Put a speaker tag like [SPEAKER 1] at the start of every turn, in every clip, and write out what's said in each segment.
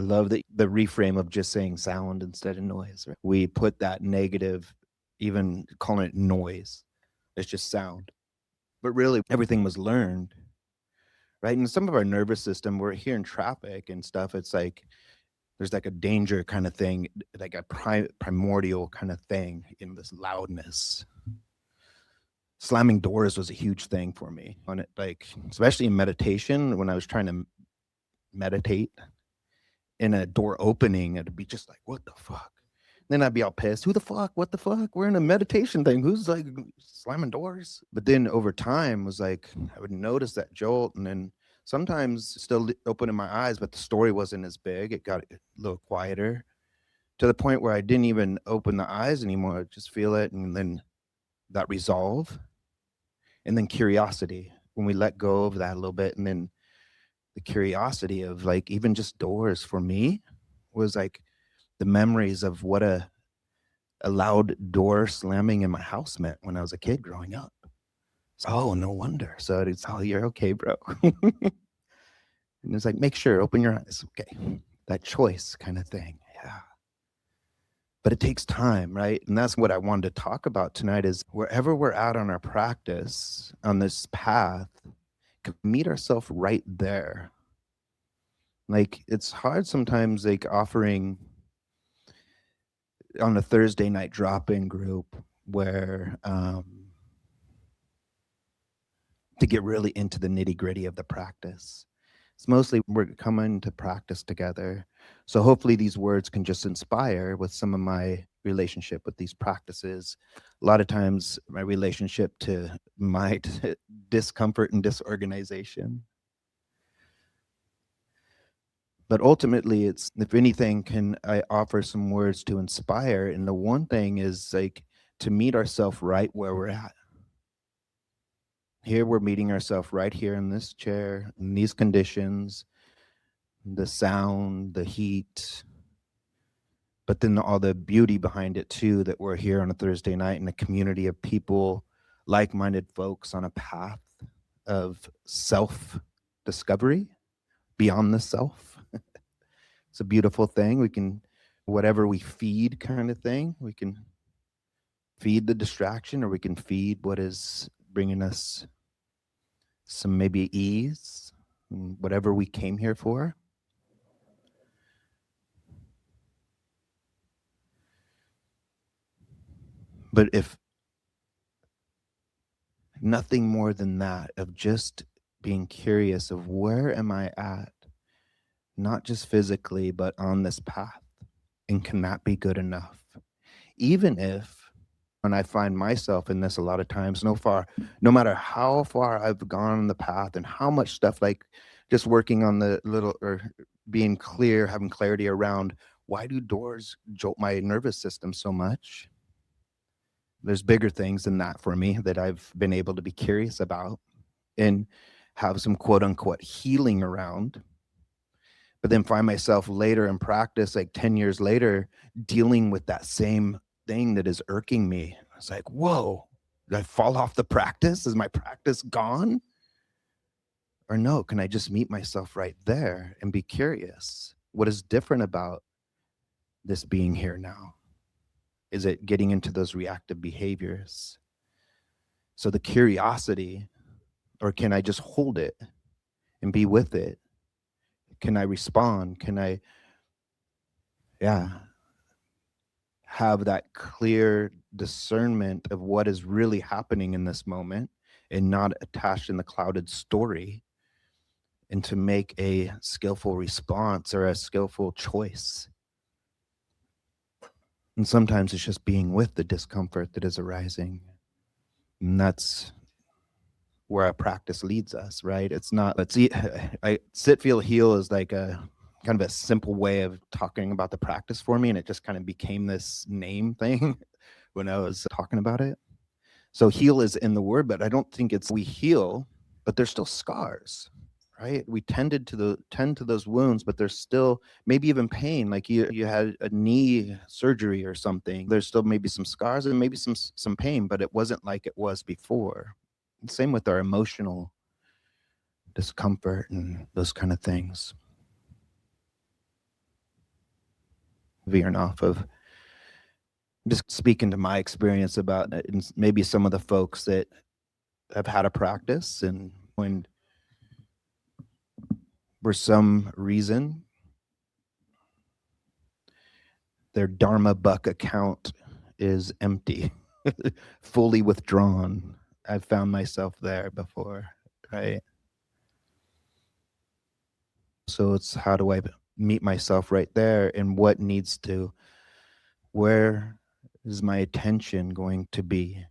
[SPEAKER 1] I love the reframe of just saying sound instead of noise. Right? We put that negative, even calling it noise. It's just sound. But really, everything was learned, right? And some of our nervous system, we're here in traffic and stuff. It's like there's like a danger kind of thing, like a primordial kind of thing in this loudness. Slamming doors was a huge thing for me on it, like especially in meditation when I was trying to meditate in a door opening, it'd be just like, what the fuck? Then I'd be all pissed. Who the fuck? What the fuck? We're in a meditation thing. Who's like slamming doors? But then over time was like, I would notice that jolt and then sometimes still opening my eyes, but the story wasn't as big. It got a little quieter to the point where I didn't even open the eyes anymore. I'd just feel it. And then that resolve and then curiosity when we let go of that a little bit. And then the curiosity of like, even just doors for me was like, the memories of what a loud door slamming in my house meant when I was a kid growing up. So, oh, no wonder. So it's, oh, you're okay, bro. And it's like, make sure, open your eyes. Okay. That choice kind of thing. Yeah. But it takes time, right? And that's what I wanted to talk about tonight is wherever we're at on our practice, on this path, meet ourselves right there. Like it's hard sometimes, like offering on a Thursday night drop-in group where to get really into the nitty-gritty of the practice. It's mostly we're coming to practice together. So hopefully these words can just inspire with some of my relationship with these practices. A lot of times my relationship to my discomfort and disorganization. But ultimately it's, if anything, can I offer some words to inspire? And the one thing is like to meet ourselves right where we're at. Here we're meeting ourselves right here in this chair, in these conditions, the sound, the heat, but then all the beauty behind it too, that we're here on a Thursday night in a community of people, like-minded folks on a path of self-discovery beyond the self. It's a beautiful thing. We can, whatever we feed kind of thing, we can feed the distraction or we can feed what is bringing us some maybe ease, whatever we came here for. But if nothing more than that, of just being curious of where am I at, not just physically, but on this path, and can that be good enough? Even if, and I find myself in this a lot of times, no matter how far I've gone on the path and how much stuff like just working on the little or being clear, having clarity around why do doors jolt my nervous system so much? There's bigger things than that for me that I've been able to be curious about and have some quote unquote healing around. But then find myself later in practice, like 10 years later, dealing with that same thing that is irking me. It's like, whoa, did I fall off the practice? Is my practice gone? Or no, can I just meet myself right there and be curious? What is different about this being here now? Is it getting into those reactive behaviors? So the curiosity, or can I just hold it and be with it? Can I respond? Can I, yeah, have that clear discernment of what is really happening in this moment and not attached in the clouded story, and to make a skillful response or a skillful choice? And sometimes it's just being with the discomfort that is arising. And that's where our practice leads us, right? It's not, let's see, Sit.Feel.Heal is like a kind of a simple way of talking about the practice for me. And it just kind of became this name thing when I was talking about it. So heal is in the word, but I don't think it's we heal, but there's still scars, right? We tend to those wounds, but there's still maybe even pain. Like you had a knee surgery or something. There's still maybe some scars and maybe some pain, but it wasn't like it was before. Same with our emotional discomfort and those kind of things. veering off of just speaking to my experience about it and maybe some of the folks that have had a practice and when for some reason their Dharma Buck account is empty, fully withdrawn. I've found myself there before, right? So it's how do I meet myself right there and where is my attention going to be?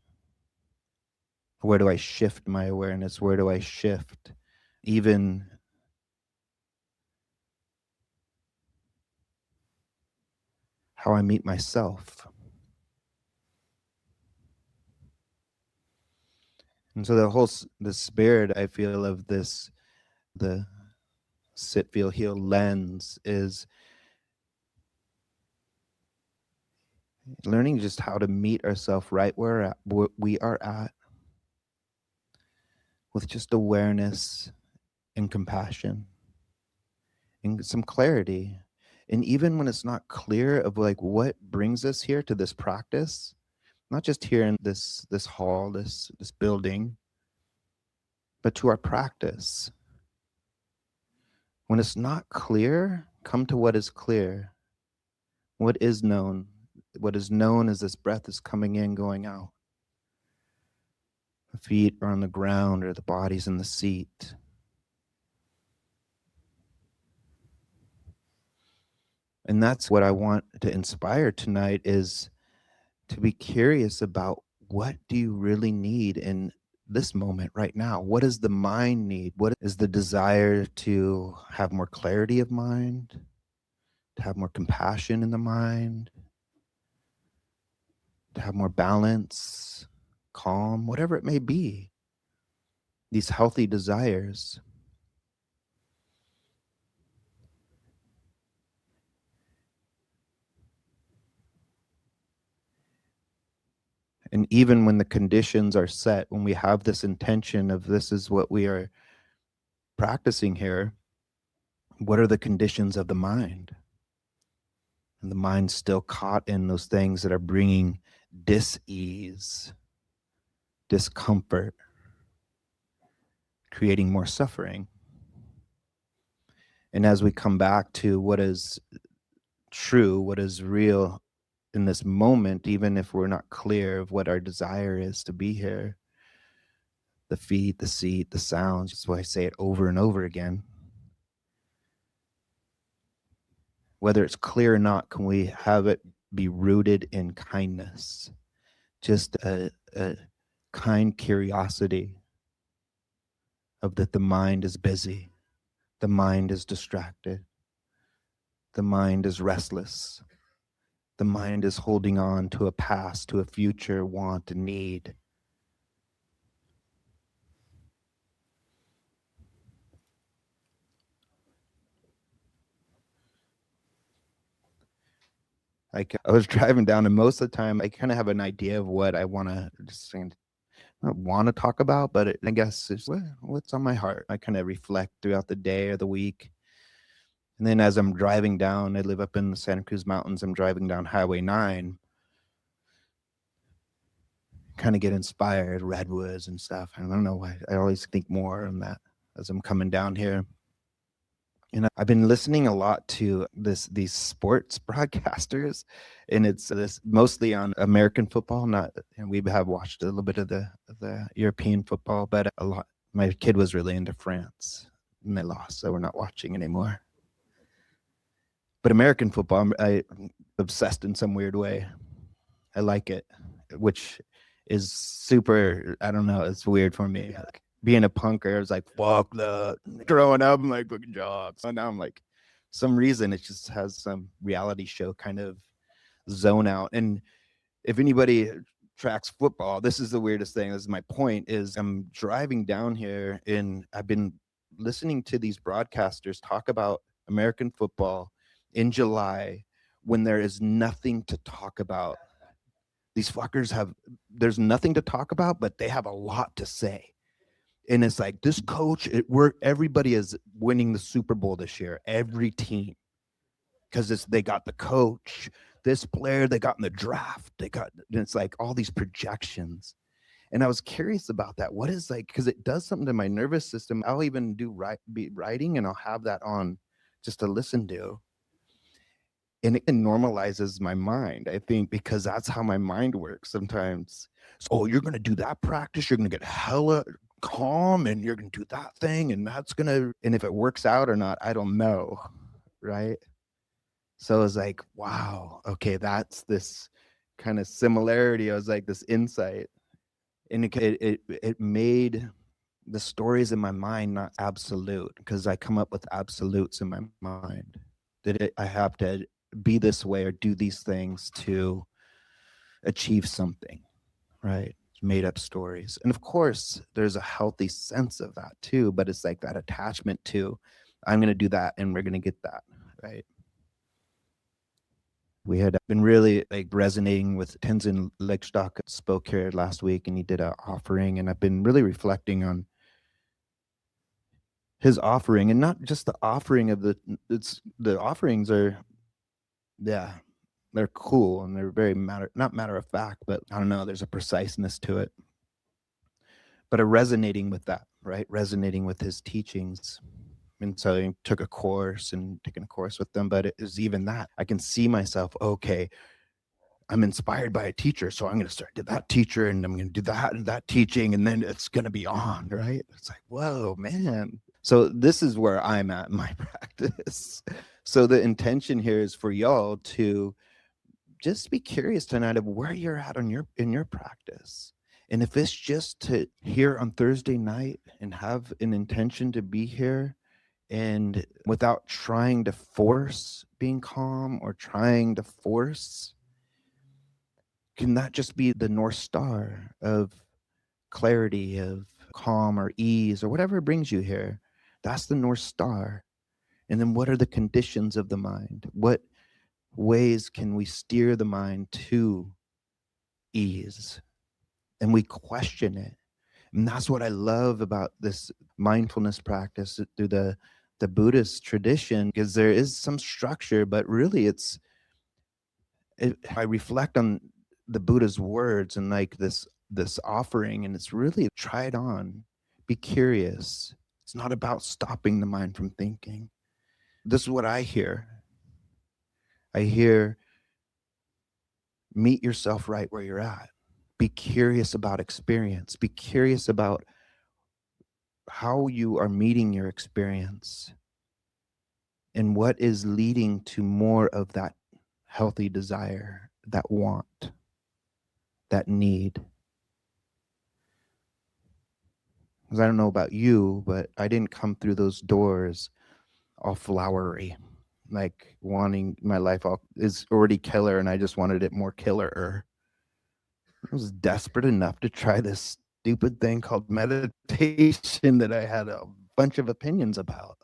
[SPEAKER 1] Where do I shift my awareness? Where do I shift even how I meet myself? And so the spirit I feel of the Sit.Feel.Heal lens is learning just how to meet ourselves right where we are at with just awareness and compassion and some clarity. And even when it's not clear of like what brings us here to this practice, not just here in this hall, this building, but to our practice. When it's not clear, come to what is clear, what is known. What is known is this breath is coming in, going out. The feet are on the ground or the body's in the seat. And that's what I want to inspire tonight is to be curious about what do you really need in this moment right now? What does the mind need? What is the desire to have more clarity of mind, to have more compassion in the mind, to have more balance, calm, whatever it may be? These healthy desires. And even when the conditions are set, when we have this intention of this is what we are practicing here, what are the conditions of the mind? And the mind's still caught in those things that are bringing dis-ease, discomfort, creating more suffering. And as we come back to what is true, what is real in this moment, even if we're not clear of what our desire is to be here, the feet, the seat, the sounds, that's why I say it over and over again. Whether it's clear or not, can we have it be rooted in kindness? Just a kind curiosity of that the mind is busy, the mind is distracted, the mind is restless, the mind is holding on to a past, to a future want and need. Like I was driving down, and most of the time, I kind of have an idea of what I want to just not want to talk about, but I guess it's what's on my heart. I kind of reflect throughout the day or the week. And then as I'm driving down, I live up in the Santa Cruz Mountains. I'm driving down Highway 9, kind of get inspired, redwoods and stuff. I don't know why. I always think more on that as I'm coming down here. And I've been listening a lot to these sports broadcasters, and it's this mostly on American football. Not, and we have watched a little bit of the European football, but a lot. My kid was really into France, and they lost, so we're not watching anymore. But American football, I'm obsessed in some weird way. I like it, which is super. I don't know. It's weird for me. Like, being a punker, I was like, fuck the growing up. I'm like fucking jobs. And now I'm like, some reason it just has some reality show kind of zone out. And if anybody tracks football, this is the weirdest thing. This is my point. Is I'm driving down here and I've been listening to these broadcasters talk about American football in July when there is nothing to talk about. These fuckers there's nothing to talk about, but they have a lot to say. And it's like this coach, everybody is winning the Super Bowl this year, every team. because they got the coach, this player they got in the draft, and it's like all these projections. And I was curious about that. What is like, because it does something to my nervous system. I'll even be writing and I'll have that on just to listen to. And it normalizes my mind, I think, because that's how my mind works sometimes. So, oh, you're going to do that practice. You're going to get hella calm and you're going to do that thing. And and if it works out or not, I don't know. Right. So I was like, wow, okay, that's this kind of similarity. I was like, this insight. And it made the stories in my mind not absolute, because I come up with absolutes in my mind I have to be this way or do these things to achieve something, right? Made up stories. And of course, there's a healthy sense of that too, but it's like that attachment to, I'm going to do that and we're going to get that, right? We had been really like resonating with Tenzin Legstock, spoke here last week, and he did an offering, and I've been really reflecting on his offering, and not just the offering of the offerings are, yeah, they're cool and they're very not matter of fact, but I don't know, there's a preciseness to it. But resonating with that, right? Resonating with his teachings. And so I took a course and taken a course with them, but it is even that. I can see myself, okay, I'm inspired by a teacher, so I'm going to start to that teacher and I'm going to do that and that teaching, and then it's going to be on, right? It's like, whoa, man. So this is where I'm at in my practice. So the intention here is for y'all to just be curious tonight of where you're at in your practice. And if it's just to hear on Thursday night and have an intention to be here, and without trying to force being calm or trying to force, can that just be the North Star of clarity, of calm or ease or whatever brings you here? That's the North Star. And then what are the conditions of the mind? What ways can we steer the mind to ease? And we question it. And that's what I love about this mindfulness practice through the Buddhist tradition, because there is some structure, but really I reflect on the Buddha's words and like this offering, and it's really try it on, be curious. It's not about stopping the mind from thinking. This is what I hear. I hear, meet yourself right where you're at. Be curious about experience. Be curious about how you are meeting your experience and what is leading to more of that healthy desire, that want, that need. Because I don't know about you, but I didn't come through those doors all flowery, like wanting my life all is already killer and I just wanted it more killer. I was desperate enough to try this stupid thing called meditation that I had a bunch of opinions about.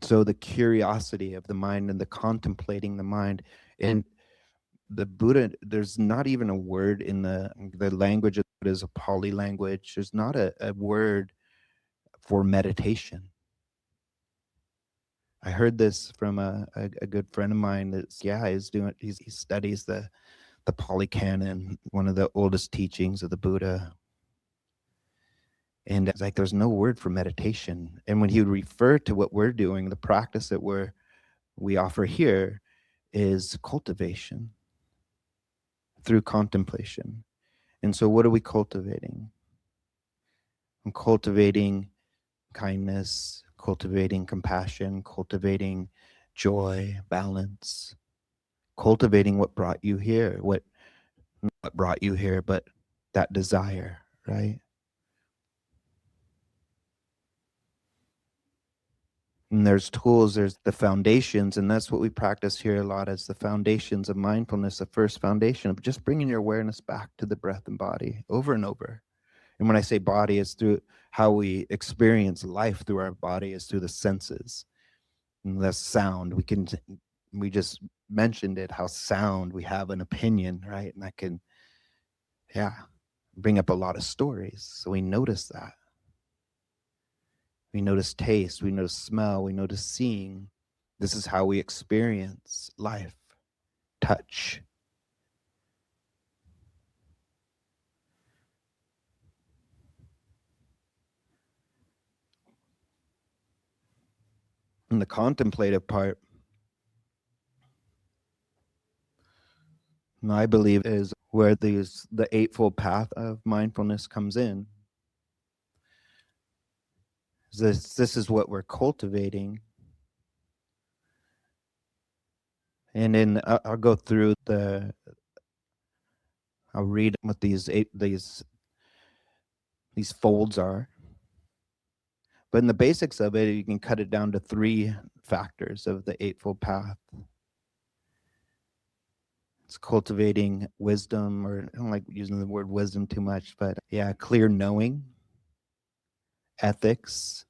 [SPEAKER 1] So the curiosity of the mind and the contemplating the mind, and the Buddha, there's not even a word in the language of it is a Pali language. There's not a word for meditation. I heard this from a good friend of mine that's, yeah, he studies the Pali Canon, one of the oldest teachings of the Buddha. And it's like there's no word for meditation. And when he would refer to what we're doing, the practice that we offer here is cultivation through contemplation. And so what are we cultivating? I'm cultivating kindness, cultivating compassion, cultivating joy, balance, cultivating what brought you here, what brought you here, but that desire, right? And there's tools, there's the foundations, and that's what we practice here a lot as the foundations of mindfulness, the first foundation of just bringing your awareness back to the breath and body over and over. And when I say body, it's through how we experience life through our body is through the senses. And that's sound. We just mentioned it, how sound, we have an opinion, right? And that can, yeah, bring up a lot of stories. So we notice that. We notice taste, we notice smell, we notice seeing. This is how we experience life. Touch. And the contemplative part, I believe, is where the Eightfold Path of mindfulness comes in. This is what we're cultivating. And then I'll go through I'll read what these folds are. But in the basics of it, you can cut it down to 3 factors of the Eightfold Path. It's cultivating wisdom, or I don't like using the word wisdom too much, but yeah, clear knowing, ethics,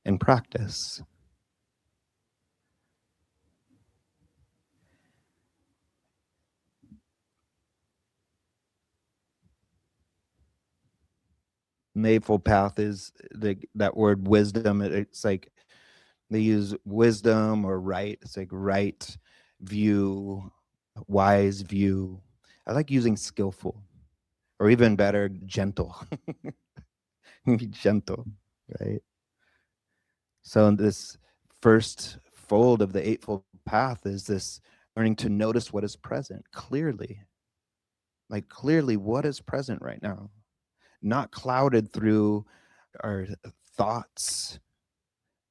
[SPEAKER 1] and practice. The Eightfold Path is that word wisdom. It's like they use wisdom or right. It's like right view, wise view. I like using skillful, or even better, gentle. Be gentle, right? So in this first fold of the Eightfold Path is this learning to notice what is present clearly. Like clearly what is present right now, not clouded through our thoughts,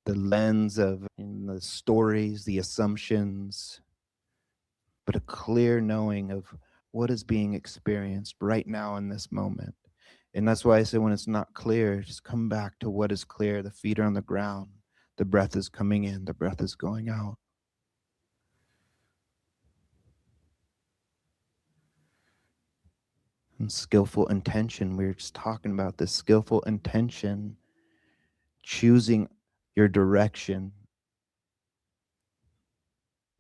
[SPEAKER 1] the lens of the stories, the assumptions, but a clear knowing of what is being experienced right now in this moment. And that's why I say when it's not clear, just come back to what is clear. The feet are on the ground. The breath is coming in. The breath is going out. And skillful intention. We were just talking about this skillful intention, choosing your direction,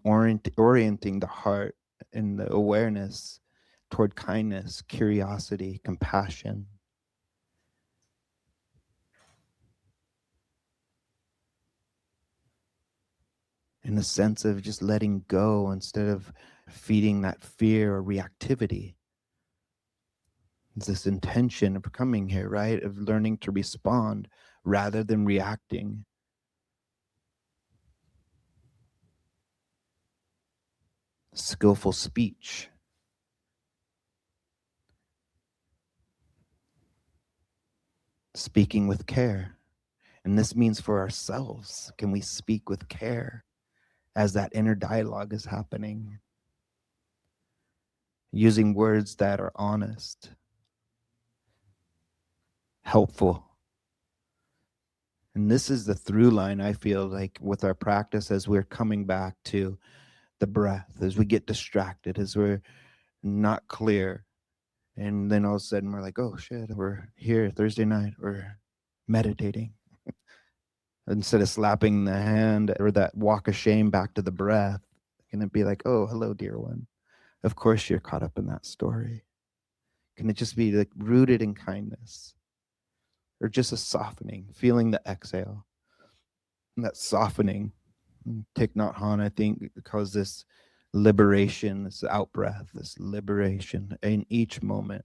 [SPEAKER 1] orienting the heart and the awareness toward kindness, curiosity, compassion. In the sense of just letting go instead of feeding that fear or reactivity. It's this intention of coming here, right? Of learning to respond rather than reacting. Skillful speech. Speaking with care. And this means for ourselves. Can we speak with care as that inner dialogue is happening? Using words that are honest, helpful. And this is the through line, I feel like, with our practice as we're coming back to the breath, as we get distracted, as we're not clear. And then all of a sudden we're like, oh shit, we're here Thursday night, we're meditating. Instead of slapping the hand or that walk of shame back to the breath, can it be like, oh, hello, dear one. Of course you're caught up in that story. Can it just be like rooted in kindness? Or just a softening, feeling the exhale, and that softening. Thich Nhat Hanh, I think, calls this liberation, this out breath, this liberation in each moment.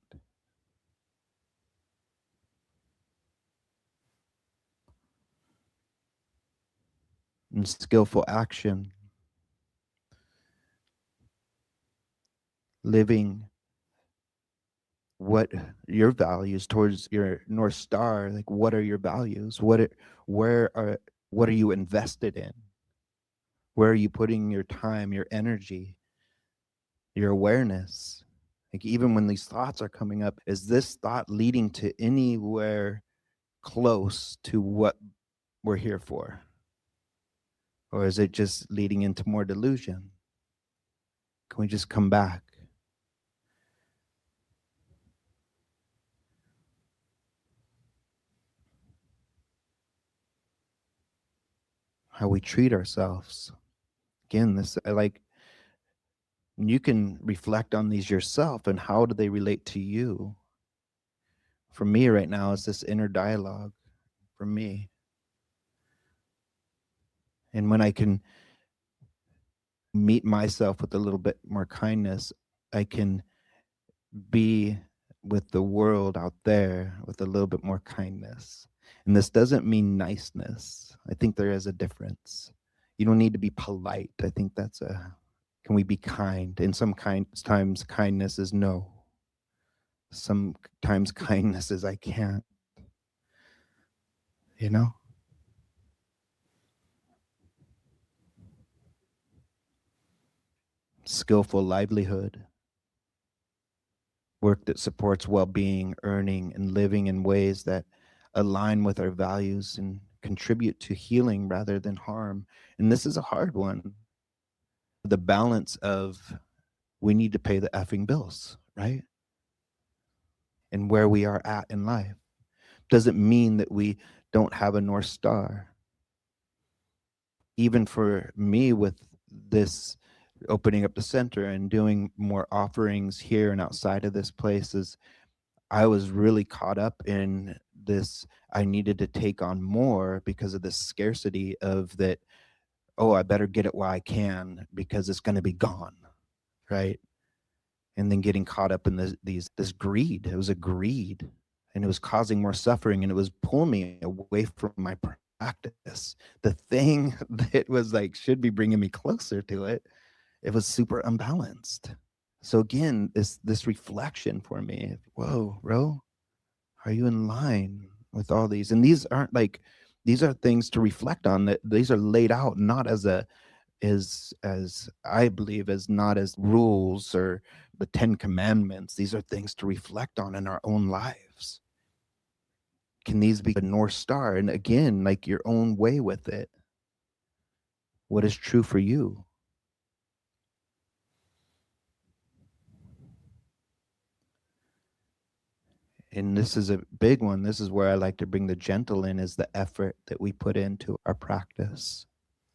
[SPEAKER 1] And skillful action, living what your values towards your North Star, like what are your values? What are you invested in? Where are you putting your time, your energy, your awareness? Like even when these thoughts are coming up, is this thought leading to anywhere close to what we're here for? Or is it just leading into more delusion? Can we just come back? How we treat ourselves. Again, this I like you can reflect on these yourself and how do they relate to you. For me right now, it's this inner dialogue. for me. And when I can meet myself with a little bit more kindness, I can be with the world out there with a little bit more kindness. And this doesn't mean niceness. I think there is a difference. You don't need to be polite. I think that's a, can we be kind? And sometimes kindness is no. Sometimes kindness is I can't, you know? Skillful livelihood, work that supports well-being, earning, and living in ways that align with our values and contribute to healing rather than harm. And this is a hard one. The balance of we need to pay the effing bills, right? And where we are at in life doesn't mean that we don't have a North Star. Even for me, with this opening up the center and doing more offerings here and outside of this place, is I was really caught up in this. I needed to take on more because of the scarcity of that. Oh, I better get it while I can because it's going to be gone, right? And then getting caught up in this greed. It was a greed, and it was causing more suffering, and it was pulling me away from my practice. The thing that was like should be bringing me closer to it, it was super unbalanced. So again, this reflection for me. Whoa, bro, are you in line with all these? And these aren't like, these are things to reflect on, that these are laid out not as a, as I believe, as not as rules or the 10 commandments. These are things to reflect on in our own lives. Can these be a North Star? And again, like your own way with it. What is true for you? And this is a big one. This is where I like to bring the gentle in, is the effort that we put into our practice,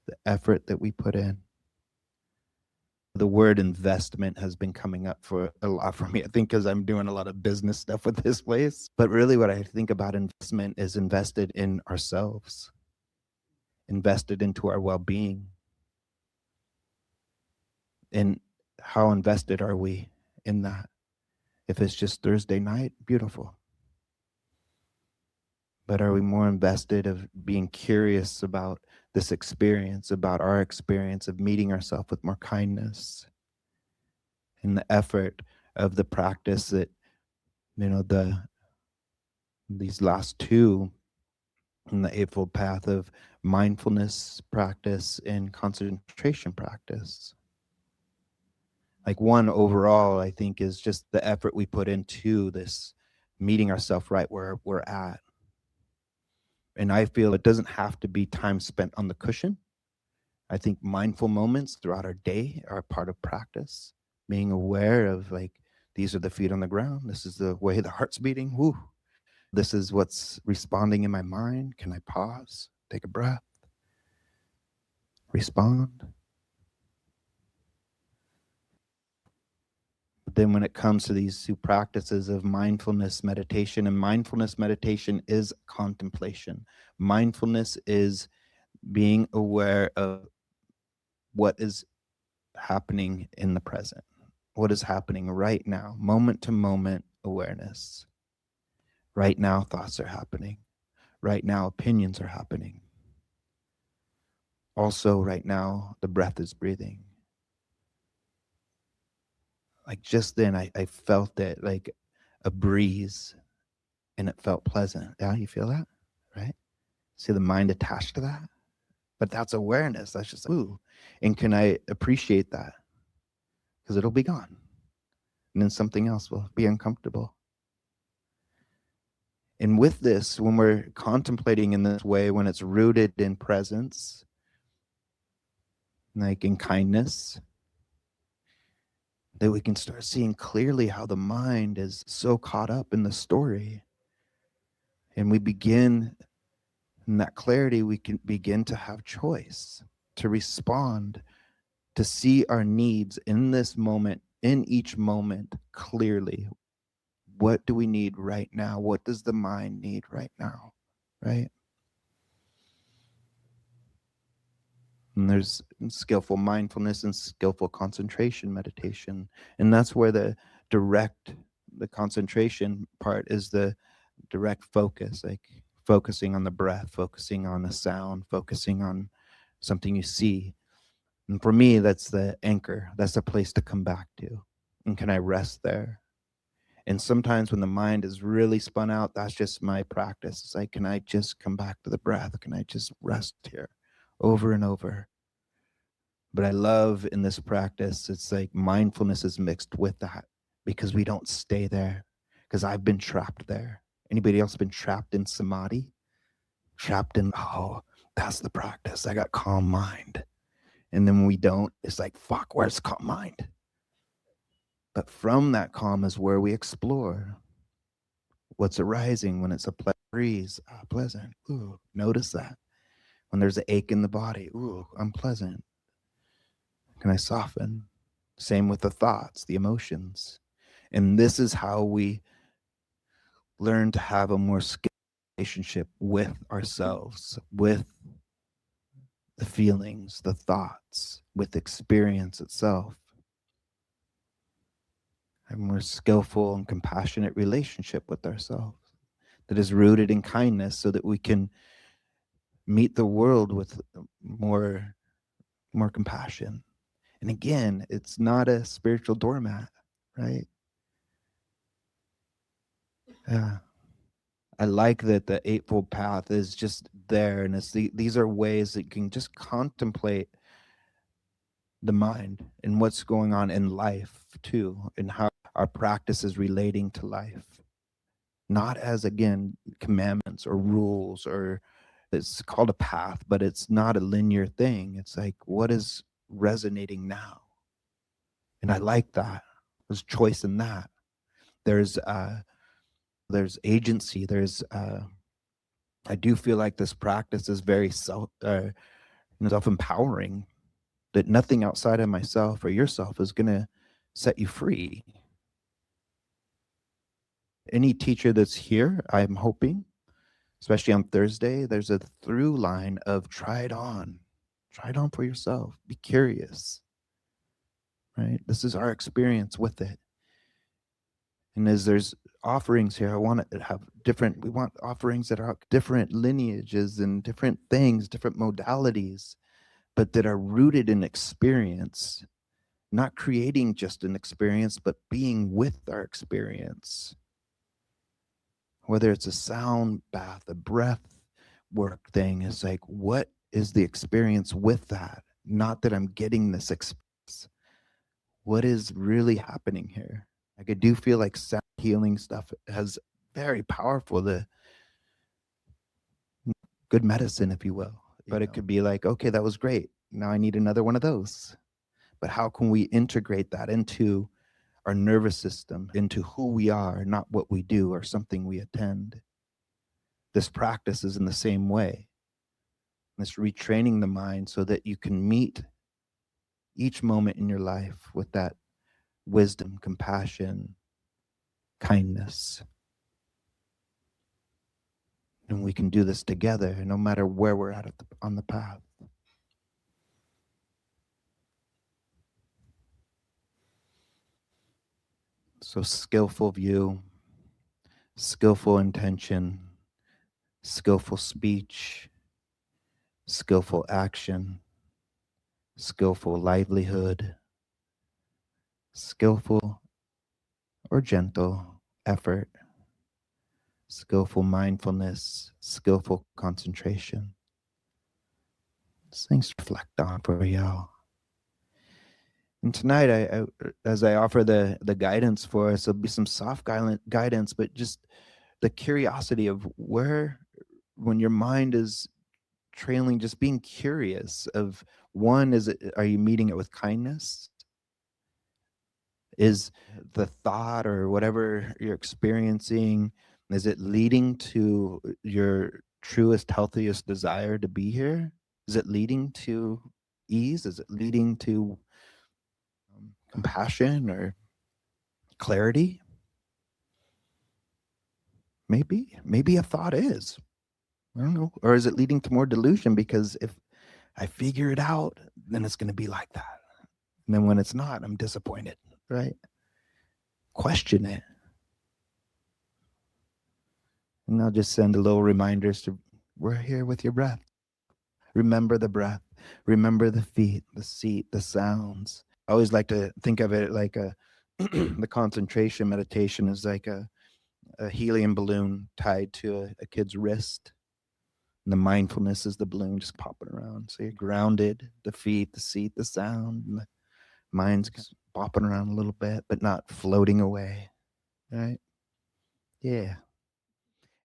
[SPEAKER 1] the effort that we put in. The word investment has been coming up for a lot for me, I think, because I'm doing a lot of business stuff with this place. But really, what I think about investment is invested in ourselves, invested into our well being. And how invested are we in that? If it's just Thursday night, beautiful. But are we more invested of being curious about this experience, about our experience of meeting ourselves with more kindness, and the effort of the practice that, these last two in the Eightfold Path of mindfulness practice and concentration practice? Like, one overall, I think, is just the effort we put into this meeting ourselves right where we're at. And I feel it doesn't have to be time spent on the cushion. I think mindful moments throughout our day are part of practice. Being aware of, like, these are the feet on the ground. This is the way the heart's beating. Woo. This is what's responding in my mind. Can I pause? Take a breath. Respond. But then when it comes to these two practices of mindfulness meditation, and mindfulness meditation is contemplation. Mindfulness is being aware of what is happening in the present, what is happening right now, moment to moment awareness. Right now, thoughts are happening. Right now, opinions are happening. Also, right now, the breath is breathing. Like, just then, I felt it like a breeze, and it felt pleasant. Yeah, you feel that? Right? See the mind attached to that? But that's awareness. That's just, ooh. And can I appreciate that? Because it'll be gone. And then something else will be uncomfortable. And with this, when we're contemplating in this way, when it's rooted in presence, like in kindness, that we can start seeing clearly how the mind is so caught up in the story. And we begin, in that clarity, we can begin to have choice, to respond, to see our needs in this moment, in each moment clearly. What do we need right now? What does the mind need right now? Right? And there's skillful mindfulness and skillful concentration meditation. And that's where the concentration part is the direct focus, like focusing on the breath, focusing on a sound, focusing on something you see. And for me, that's the anchor. That's the place to come back to. And can I rest there? And sometimes when the mind is really spun out, that's just my practice. It's like, can I just come back to the breath? Can I just rest here over and over? But I love in this practice, it's like mindfulness is mixed with that because we don't stay there. Because I've been trapped there. Anybody else been trapped in samadhi? Trapped in, oh, that's the practice. I got calm mind. And then when we don't, it's like, fuck, where's calm mind? But from that calm is where we explore what's arising when it's a pleasant breeze. Ah, pleasant. Ooh, notice that. When there's an ache in the body, ooh, unpleasant. Can I soften? Same with the thoughts, the emotions. And this is how we learn to have a more skilled relationship with ourselves, with the feelings, the thoughts, with experience itself. A more skillful and compassionate relationship with ourselves that is rooted in kindness so that we can meet the world with more compassion. And again, it's not a spiritual doormat, right? Yeah. I like that the Eightfold Path is just there, and these are ways that you can just contemplate the mind and what's going on in life too, and how our practice is relating to life. Not as, again, commandments or rules, or it's called a path, but it's not a linear thing. It's like, what is resonating now? And I like that. There's choice in that. There's agency. I do feel like this practice is very self-empowering, that nothing outside of myself or yourself is going to set you free. Any teacher that's here, I'm hoping, especially on Thursday, there's a through line of try it on. Try it on for yourself. Be curious, right? This is our experience with it. And as there's offerings here, I want to have we want offerings that are different lineages and different things, different modalities, but that are rooted in experience, not creating just an experience, but being with our experience. Whether it's a sound bath, a breath work thing, is like, what is the experience with that? Not that I'm getting this experience. What is really happening here? Like, I do feel like sound healing stuff has very powerful, the good medicine, if you will. But it could be like, okay, that was great. Now I need another one of those. But how can we integrate that into our nervous system, into who we are, not what we do or something we attend? This practice is in the same way. It's retraining the mind so that you can meet each moment in your life with that wisdom, compassion, kindness. And we can do this together no matter where we're at on the path. So skillful view, skillful intention, skillful speech, skillful action, skillful livelihood, skillful or gentle effort, skillful mindfulness, skillful concentration. These things to reflect on for y'all. And tonight, as I offer the guidance for us, there'll be some soft guidance, but just the curiosity of where, when your mind is trailing, just being curious of, one, are you meeting it with kindness? Is the thought or whatever you're experiencing, is it leading to your truest, healthiest desire to be here? Is it leading to ease? Is it leading to compassion or clarity? Maybe a thought is. I don't know. Or is it leading to more delusion? Because if I figure it out, then it's going to be like that. And then when it's not, I'm disappointed, right? Question it. And I'll just send a little reminders to, we're here with your breath. Remember the breath. Remember the feet, the seat, the sounds. I always like to think of it like the concentration meditation is like a helium balloon tied to a kid's wrist. And the mindfulness is the balloon just popping around. So you're grounded, the feet, the seat, the sound, and the mind's bopping around a little bit, but not floating away. Right? Yeah.